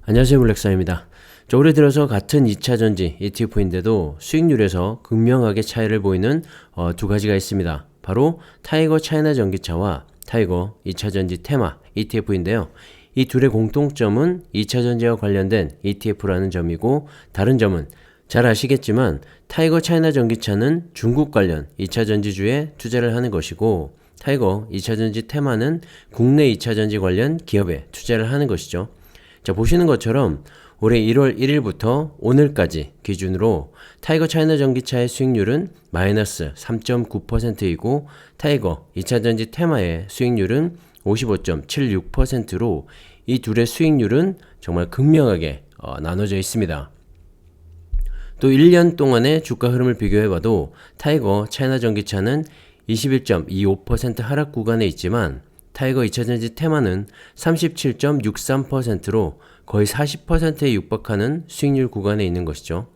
안녕하세요, 블랙사입니다. 올해 들어서 같은 2차전지 ETF인데도 수익률에서 극명하게 차이를 보이는 두 가지가 있습니다. 바로 타이거 차이나 전기차와 타이거 2차전지 테마 ETF인데요. 이 둘의 공통점은 2차전지와 관련된 ETF라는 점이고, 다른 점은 잘 아시겠지만 타이거 차이나 전기차는 중국 관련 2차전지주에 투자를 하는 것이고, 타이거 2차전지 테마는 국내 2차전지 관련 기업에 투자를 하는 것이죠. 자, 보시는 것처럼 올해 1월 1일부터 오늘까지 기준으로 타이거 차이나 전기차의 수익률은 마이너스 3.9%이고 타이거 2차전지 테마의 수익률은 55.76%로 이 둘의 수익률은 정말 극명하게 나눠져 있습니다. 또 1년 동안의 주가 흐름을 비교해봐도 타이거 차이나 전기차는 21.25% 하락 구간에 있지만 타이거 2차전지 테마는 37.63%로 거의 40%에 육박하는 수익률 구간에 있는 것이죠.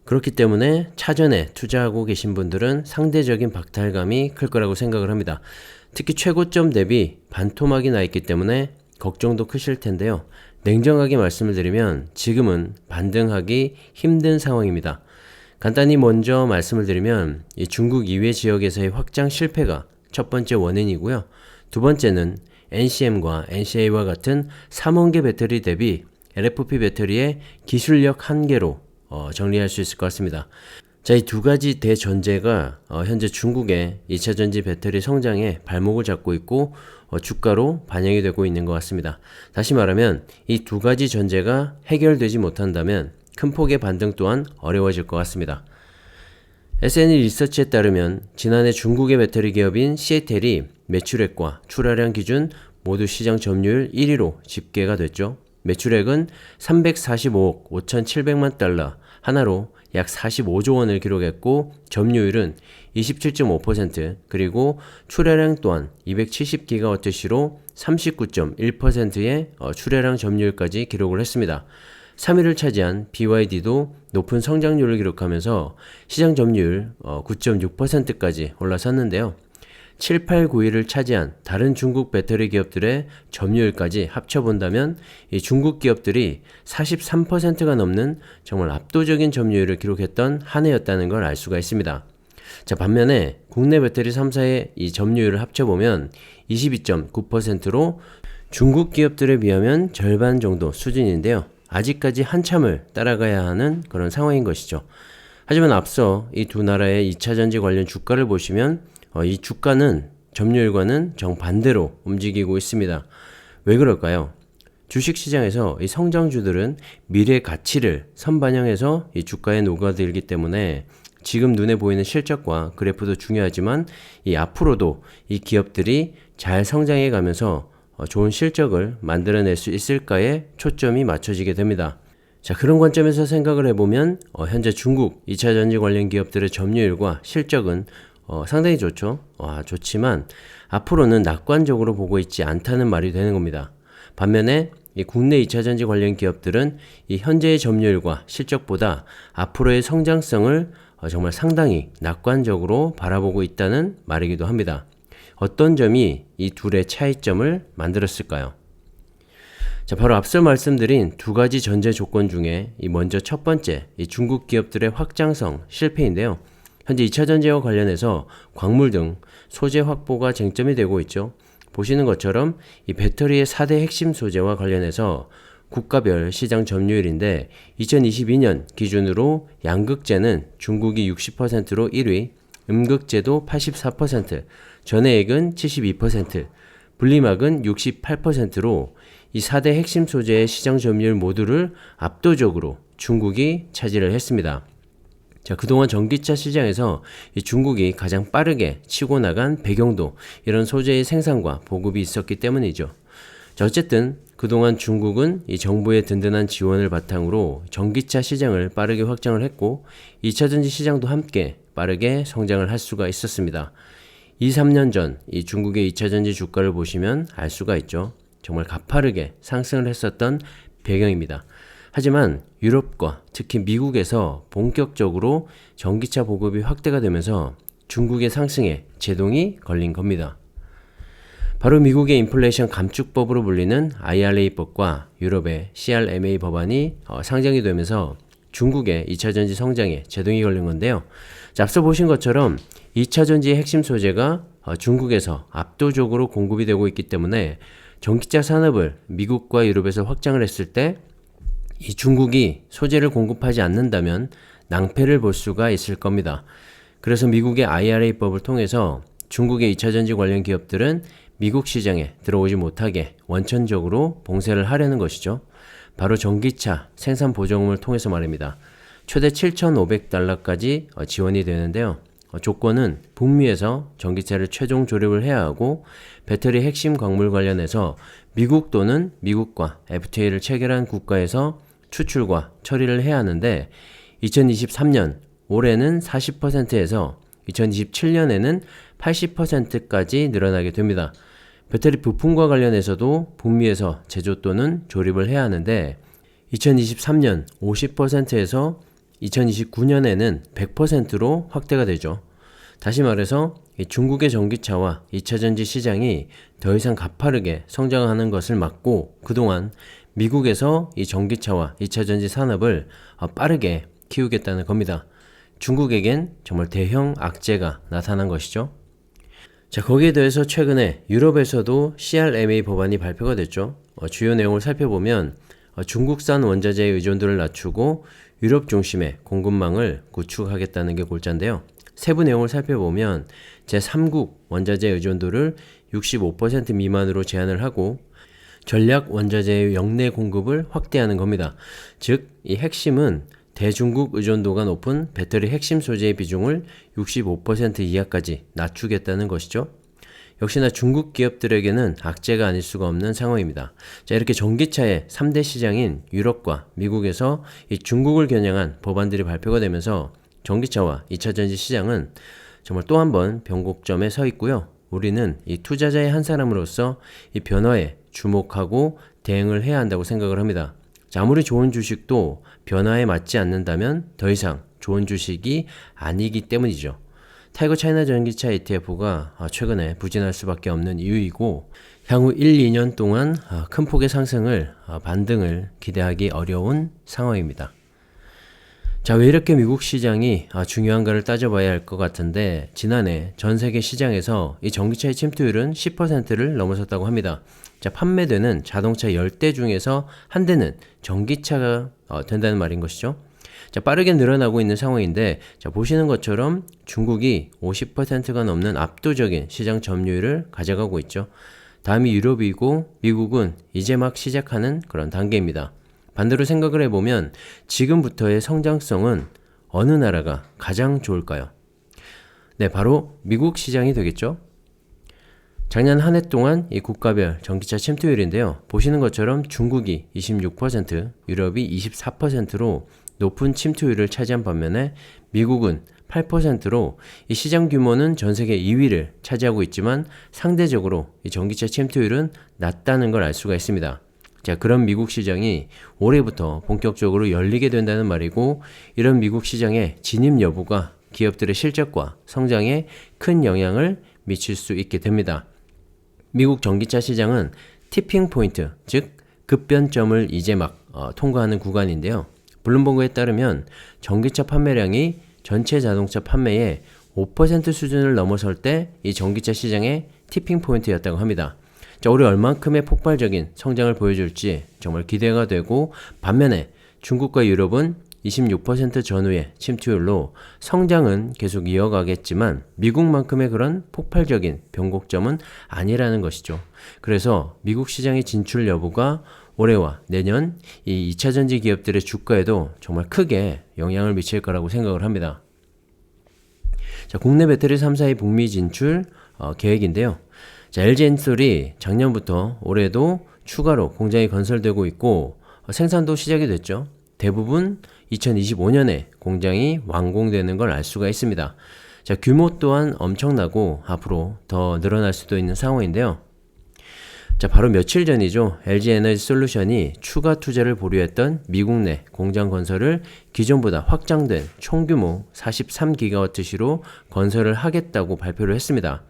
그렇기 때문에 차전에 투자하고 계신 분들은 상대적인 박탈감이 클 거라고 생각을 합니다. 특히 최고점 대비 반토막이 나 있기 때문에 걱정도 크실 텐데요. 냉정하게 말씀을 드리면 지금은 반등하기 힘든 상황입니다. 간단히 먼저 말씀을 드리면 이 중국 이외 지역에서의 확장 실패가 첫 번째 원인이고요. 두 번째는 NCM과 NCA와 같은 3원계 배터리 대비 LFP 배터리의 기술력 한계로 정리할 수 있을 것 같습니다. 자, 이 두 가지 대전제가 현재 중국의 2차전지 배터리 성장에 발목을 잡고 있고 주가로 반영이 되고 있는 것 같습니다. 다시 말하면 이 두 가지 전제가 해결되지 못한다면 큰 폭의 반등 또한 어려워질 것 같습니다. SNE 리서치에 따르면 지난해 중국의 배터리 기업인 CATL이 매출액과 출하량 기준 모두 시장 점유율 1위로 집계가 됐죠. 매출액은 345억 5,700만 달러, 하나로 약 45조 원을 기록했고 점유율은 27.5%, 그리고 출하량 또한 270GWh로 39.1%의 출하량 점유율까지 기록을 했습니다. 3위를 차지한 BYD도 높은 성장률을 기록하면서 시장 점유율 9.6%까지 올라섰는데요. 7, 8, 9위를 차지한 다른 중국 배터리 기업들의 점유율까지 합쳐본다면 이 중국 기업들이 43%가 넘는 정말 압도적인 점유율을 기록했던 한 해였다는 걸 알 수가 있습니다. 자, 반면에 국내 배터리 3사의 이 점유율을 합쳐보면 22.9%로 중국 기업들에 비하면 절반 정도 수준인데요. 아직까지 한참을 따라가야 하는 그런 상황인 것이죠. 하지만 앞서 이 두 나라의 2차전지 관련 주가를 보시면 이 주가는 점유율과는 정반대로 움직이고 있습니다. 왜 그럴까요? 주식시장에서 이 성장주들은 미래 가치를 선반영해서 이 주가에 녹아들기 때문에 지금 눈에 보이는 실적과 그래프도 중요하지만 이 앞으로도 이 기업들이 잘 성장해 가면서 좋은 실적을 만들어낼 수 있을까에 초점이 맞춰지게 됩니다. 자, 그런 관점에서 생각을 해보면 현재 중국 2차전지 관련 기업들의 점유율과 실적은 상당히 좋죠. 좋지만 앞으로는 낙관적으로 보고 있지 않다는 말이 되는 겁니다. 반면에 이 국내 2차전지 관련 기업들은 이 현재의 점유율과 실적보다 앞으로의 성장성을 정말 상당히 낙관적으로 바라보고 있다는 말이기도 합니다. 어떤 점이 이 둘의 차이점을 만들었을까요? 자, 바로 앞서 말씀드린 두 가지 전제 조건 중에 먼저 첫 번째, 이 중국 기업들의 확장성 실패인데요. 현재 2차전지와 관련해서 광물 등 소재 확보가 쟁점이 되고 있죠. 보시는 것처럼 이 배터리의 4대 핵심 소재와 관련해서 국가별 시장 점유율인데 2022년 기준으로 양극재는 중국이 60%로 1위, 음극재도 84%, 전해액은 72%, 분리막은 68%로 이 4대 핵심 소재의 시장 점유율 모두를 압도적으로 중국이 차지를 했습니다. 자, 그동안 전기차 시장에서 이 중국이 가장 빠르게 치고 나간 배경도 이런 소재의 생산과 보급이 있었기 때문이죠. 자, 어쨌든 그동안 중국은 이 정부의 든든한 지원을 바탕으로 전기차 시장을 빠르게 확장을 했고 2차전지 시장도 함께 빠르게 성장을 할 수가 있었습니다. 2, 3년 전 이 중국의 2차전지 주가를 보시면 알 수가 있죠. 정말 가파르게 상승을 했었던 배경입니다. 하지만 유럽과 특히 미국에서 본격적으로 전기차 보급이 확대가 되면서 중국의 상승에 제동이 걸린 겁니다. 바로 미국의 인플레이션 감축법으로 불리는 IRA법과 유럽의 CRMA 법안이 상정이 되면서 중국의 2차전지 성장에 제동이 걸린 건데요. 자, 앞서 보신 것처럼 2차전지의 핵심 소재가 중국에서 압도적으로 공급이 되고 있기 때문에 전기차 산업을 미국과 유럽에서 확장을 했을 때 이 중국이 소재를 공급하지 않는다면 낭패를 볼 수가 있을 겁니다. 그래서 미국의 IRA법을 통해서 중국의 2차전지 관련 기업들은 미국 시장에 들어오지 못하게 원천적으로 봉쇄를 하려는 것이죠. 바로 전기차 생산 보조금을 통해서 말입니다. 최대 7,500달러까지 지원이 되는데요. 조건은 북미에서 전기차를 최종 조립을 해야 하고 배터리 핵심 광물 관련해서 미국 또는 미국과 FTA를 체결한 국가에서 추출과 처리를 해야 하는데 2023년 올해는 40%에서 2027년에는 80%까지 늘어나게 됩니다. 배터리 부품과 관련해서도 북미에서 제조 또는 조립을 해야 하는데 2023년 50%에서 2029년에는 100%로 확대가 되죠. 다시 말해서 중국의 전기차와 2차전지 시장이 더 이상 가파르게 성장하는 것을 막고 그동안 미국에서 이 전기차와 2차전지 산업을 빠르게 키우겠다는 겁니다. 중국에겐 정말 대형 악재가 나타난 것이죠. 자, 거기에 대해서 최근에 유럽에서도 CRMA 법안이 발표가 됐죠. 주요 내용을 살펴보면 중국산 원자재의 의존도를 낮추고 유럽 중심의 공급망을 구축하겠다는 게 골자인데요. 세부 내용을 살펴보면 제3국 원자재 의존도를 65% 미만으로 제한을 하고 전략 원자재의 역내 공급을 확대하는 겁니다. 즉, 이 핵심은 대중국 의존도가 높은 배터리 핵심 소재의 비중을 65% 이하까지 낮추겠다는 것이죠. 역시나 중국 기업들에게는 악재가 아닐 수가 없는 상황입니다. 자, 이렇게 전기차의 3대 시장인 유럽과 미국에서 이 중국을 겨냥한 법안들이 발표가 되면서 전기차와 2차전지 시장은 정말 또 한 번 변곡점에 서 있고요. 우리는 이 투자자의 한 사람으로서 이 변화에 주목하고 대응을 해야 한다고 생각을 합니다. 자, 아무리 좋은 주식도 변화에 맞지 않는다면 더 이상 좋은 주식이 아니기 때문이죠. 타이거 차이나 전기차 ETF가 최근에 부진할 수밖에 없는 이유이고 향후 1, 2년 동안 큰 폭의 상승을 반등을 기대하기 어려운 상황입니다. 자, 왜 이렇게 미국 시장이 중요한가를 따져봐야 할 것 같은데 지난해 전 세계 시장에서 이 전기차의 침투율은 10%를 넘어섰다고 합니다. 자, 판매되는 자동차 10대 중에서 한 대는 전기차가 된다는 말인 것이죠. 자, 빠르게 늘어나고 있는 상황인데 자, 보시는 것처럼 중국이 50%가 넘는 압도적인 시장 점유율을 가져가고 있죠. 다음이 유럽이고 미국은 이제 막 시작하는 그런 단계입니다. 반대로 생각을 해보면 지금부터의 성장성은 어느 나라가 가장 좋을까요? 네, 바로 미국 시장이 되겠죠. 작년 한 해 동안 이 국가별 전기차 침투율인데요. 보시는 것처럼 중국이 26%, 유럽이 24%로 높은 침투율을 차지한 반면에 미국은 8%로 이 시장 규모는 전 세계 2위를 차지하고 있지만 상대적으로 이 전기차 침투율은 낮다는 걸 알 수가 있습니다. 자, 그런 미국 시장이 올해부터 본격적으로 열리게 된다는 말이고 이런 미국 시장의 진입 여부가 기업들의 실적과 성장에 큰 영향을 미칠 수 있게 됩니다. 미국 전기차 시장은 티핑 포인트, 즉 급변점을 이제 막 통과하는 구간인데요. 블룸버그에 따르면 전기차 판매량이 전체 자동차 판매의 5% 수준을 넘어설 때 이 전기차 시장의 티핑 포인트였다고 합니다. 자, 올해 얼만큼의 폭발적인 성장을 보여줄지 정말 기대가 되고 반면에 중국과 유럽은 26% 전후의 침투율로 성장은 계속 이어가겠지만 미국만큼의 그런 폭발적인 변곡점은 아니라는 것이죠. 그래서 미국 시장의 진출 여부가 올해와 내년 이 2차전지 기업들의 주가에도 정말 크게 영향을 미칠 거라고 생각을 합니다. 자, 국내 배터리 3사의 북미 진출 계획인데요. 자, LG엔솔이 작년부터 올해도 추가로 공장이 건설되고 있고 생산도 시작이 됐죠. 대부분 2025년에 공장이 완공되는 걸 알 수가 있습니다. 자, 규모 또한 엄청나고 앞으로 더 늘어날 수도 있는 상황인데요. 자, 바로 며칠 전이죠. LG에너지솔루션이 추가 투자를 보류했던 미국 내 공장 건설을 기존보다 확장된 총규모 43GW시로 건설을 하겠다고 발표를 했습니다.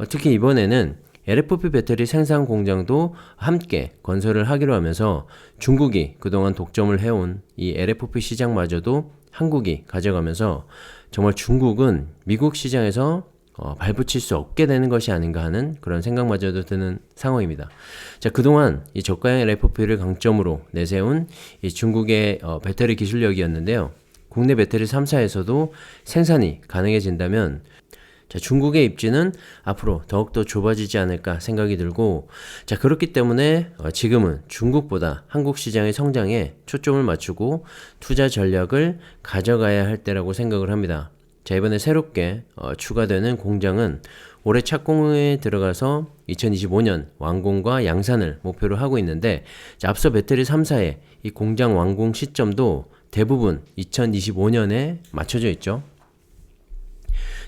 특히 이번에는 LFP 배터리 생산 공장도 함께 건설을 하기로 하면서 중국이 그동안 독점을 해온 이 LFP 시장마저도 한국이 가져가면서 정말 중국은 미국 시장에서 발붙일 수 없게 되는 것이 아닌가 하는 그런 생각마저도 드는 상황입니다. 자, 그동안 이 저가형 LFP를 강점으로 내세운 이 중국의 배터리 기술력이었는데요. 국내 배터리 3사에서도 생산이 가능해진다면 자, 중국의 입지는 앞으로 더욱더 좁아지지 않을까 생각이 들고, 자, 그렇기 때문에 지금은 중국보다 한국 시장의 성장에 초점을 맞추고 투자 전략을 가져가야 할 때라고 생각을 합니다. 자, 이번에 새롭게 추가되는 공장은 올해 착공에 들어가서 2025년 완공과 양산을 목표로 하고 있는데, 자, 앞서 배터리 3사의 이 공장 완공 시점도 대부분 2025년에 맞춰져 있죠.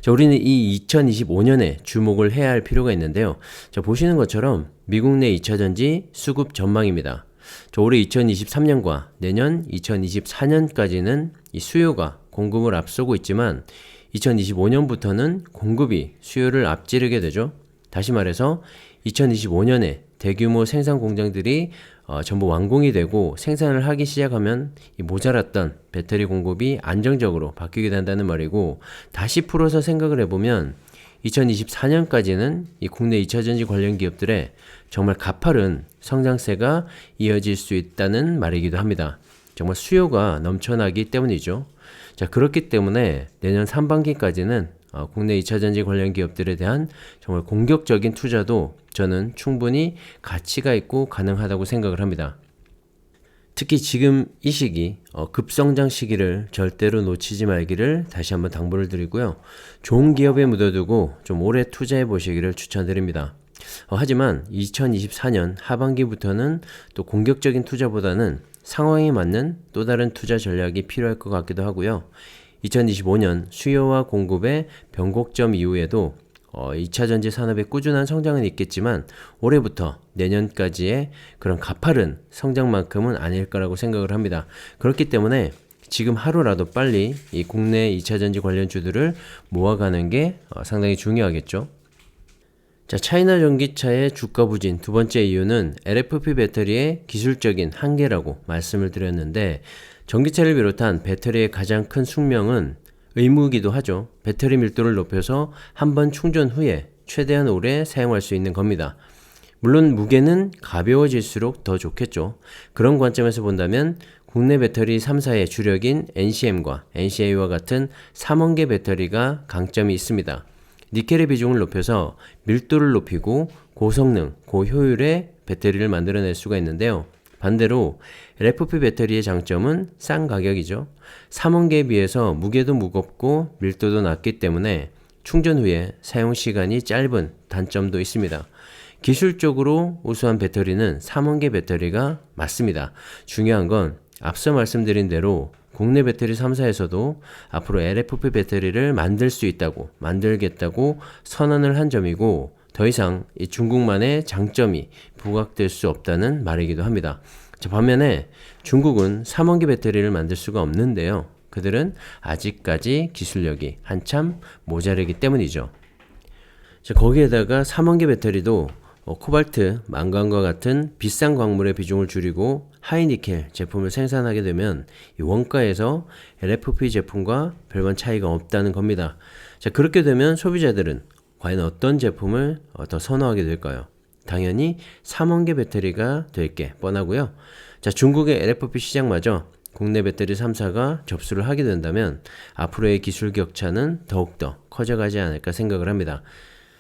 자, 우리는 이 2025년에 주목을 해야 할 필요가 있는데요. 자, 보시는 것처럼 미국 내 2차전지 수급 전망입니다. 자, 올해 2023년과 내년 2024년까지는 이 수요가 공급을 앞서고 있지만 2025년부터는 공급이 수요를 앞지르게 되죠. 다시 말해서 2025년에 대규모 생산 공장들이 전부 완공이 되고 생산을 하기 시작하면 이 모자랐던 배터리 공급이 안정적으로 바뀌게 된다는 말이고, 다시 풀어서 생각을 해보면 2024년까지는 이 국내 2차전지 관련 기업들의 정말 가파른 성장세가 이어질 수 있다는 말이기도 합니다. 정말 수요가 넘쳐나기 때문이죠. 자, 그렇기 때문에 내년 상반기까지는 국내 2차전지 관련 기업들에 대한 정말 공격적인 투자도 저는 충분히 가치가 있고 가능하다고 생각을 합니다. 특히 지금 이 시기, 급성장 시기를 절대로 놓치지 말기를 다시 한번 당부를 드리고요. 좋은 기업에 묻어두고 좀 오래 투자해 보시기를 추천드립니다. 하지만 2024년 하반기부터는 또 공격적인 투자보다는 상황에 맞는 또 다른 투자 전략이 필요할 것 같기도 하고요. 2025년 수요와 공급의 변곡점 이후에도 2차전지 산업의 꾸준한 성장은 있겠지만 올해부터 내년까지의 그런 가파른 성장만큼은 아닐 거라고 생각을 합니다. 그렇기 때문에 지금 하루라도 빨리 이 국내 2차전지 관련주들을 모아가는 게 상당히 중요하겠죠. 자, 차이나 전기차의 주가 부진 두 번째 이유는 LFP 배터리의 기술적인 한계라고 말씀을 드렸는데, 전기차를 비롯한 배터리의 가장 큰 숙명은 의무이기도 하죠. 배터리 밀도를 높여서 한번 충전 후에 최대한 오래 사용할 수 있는 겁니다. 물론 무게는 가벼워질수록 더 좋겠죠. 그런 관점에서 본다면 국내 배터리 3사의 주력인 NCM과 NCA와 같은 3원계 배터리가 강점이 있습니다. 니켈의 비중을 높여서 밀도를 높이고 고성능, 고효율의 배터리를 만들어낼 수가 있는데요. 반대로 LFP 배터리의 장점은 싼 가격이죠. 3원계에 비해서 무게도 무겁고 밀도도 낮기 때문에 충전 후에 사용 시간이 짧은 단점도 있습니다. 기술적으로 우수한 배터리는 3원계 배터리가 맞습니다. 중요한 건 앞서 말씀드린 대로 국내 배터리 3사에서도 앞으로 LFP 배터리를 만들겠다고 선언을 한 점이고, 더 이상 이 중국만의 장점이 부각될 수 없다는 말이기도 합니다. 자, 반면에 중국은 3원계 배터리를 만들 수가 없는데요. 그들은 아직까지 기술력이 한참 모자르기 때문이죠. 자, 거기에다가 3원계 배터리도 코발트, 망간과 같은 비싼 광물의 비중을 줄이고 하이니켈 제품을 생산하게 되면 이 원가에서 LFP 제품과 별반 차이가 없다는 겁니다. 자, 그렇게 되면 소비자들은 과연 어떤 제품을 더 선호하게 될까요? 당연히 3원계 배터리가 될 게 뻔하고요. 자, 중국의 LFP 시장마저 국내 배터리 3사가 접수를 하게 된다면 앞으로의 기술 격차는 더욱더 커져가지 않을까 생각을 합니다.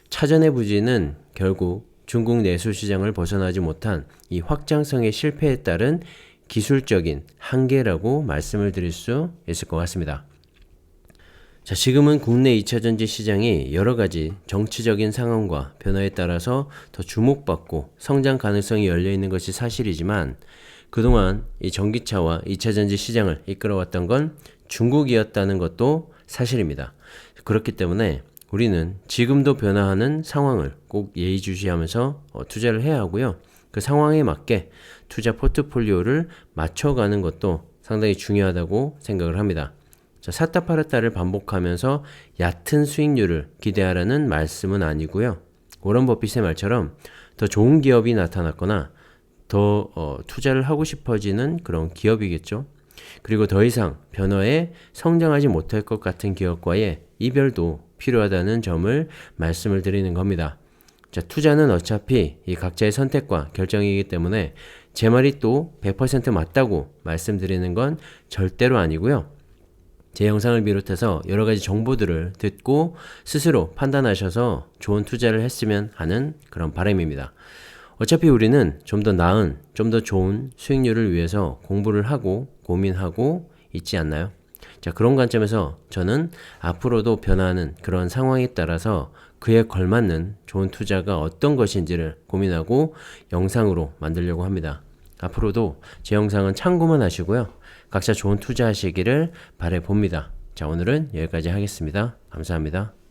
차전의 부진은 결국 중국 내수 시장을 벗어나지 못한 이 확장성의 실패에 따른 기술적인 한계라고 말씀을 드릴 수 있을 것 같습니다. 자, 지금은 국내 2차전지 시장이 여러가지 정치적인 상황과 변화에 따라서 더 주목받고 성장 가능성이 열려있는 것이 사실이지만, 그동안 이 전기차와 2차전지 시장을 이끌어왔던 건 중국이었다는 것도 사실입니다. 그렇기 때문에 우리는 지금도 변화하는 상황을 꼭 예의주시하면서 투자를 해야 하고요. 그 상황에 맞게 투자 포트폴리오를 맞춰가는 것도 상당히 중요하다고 생각을 합니다. 자, 샀다 팔았다를 반복하면서 얕은 수익률을 기대하라는 말씀은 아니고요. 워런 버핏의 말처럼 더 좋은 기업이 나타났거나 더 투자를 하고 싶어지는 그런 기업이겠죠. 그리고 더 이상 변화에 성장하지 못할 것 같은 기업과의 이별도 필요하다는 점을 말씀을 드리는 겁니다. 자, 투자는 어차피 이 각자의 선택과 결정이기 때문에 제 말이 또 100% 맞다고 말씀드리는 건 절대로 아니고요. 제 영상을 비롯해서 여러 가지 정보들을 듣고 스스로 판단하셔서 좋은 투자를 했으면 하는 그런 바람입니다. 어차피 우리는 좀 더 나은, 좀 더 좋은 수익률을 위해서 공부를 하고 고민하고 있지 않나요? 자, 그런 관점에서 저는 앞으로도 변화하는 그런 상황에 따라서 그에 걸맞는 좋은 투자가 어떤 것인지를 고민하고 영상으로 만들려고 합니다. 앞으로도 제 영상은 참고만 하시고요. 각자 좋은 투자 하시기를 바라봅니다. 자, 오늘은 여기까지 하겠습니다. 감사합니다.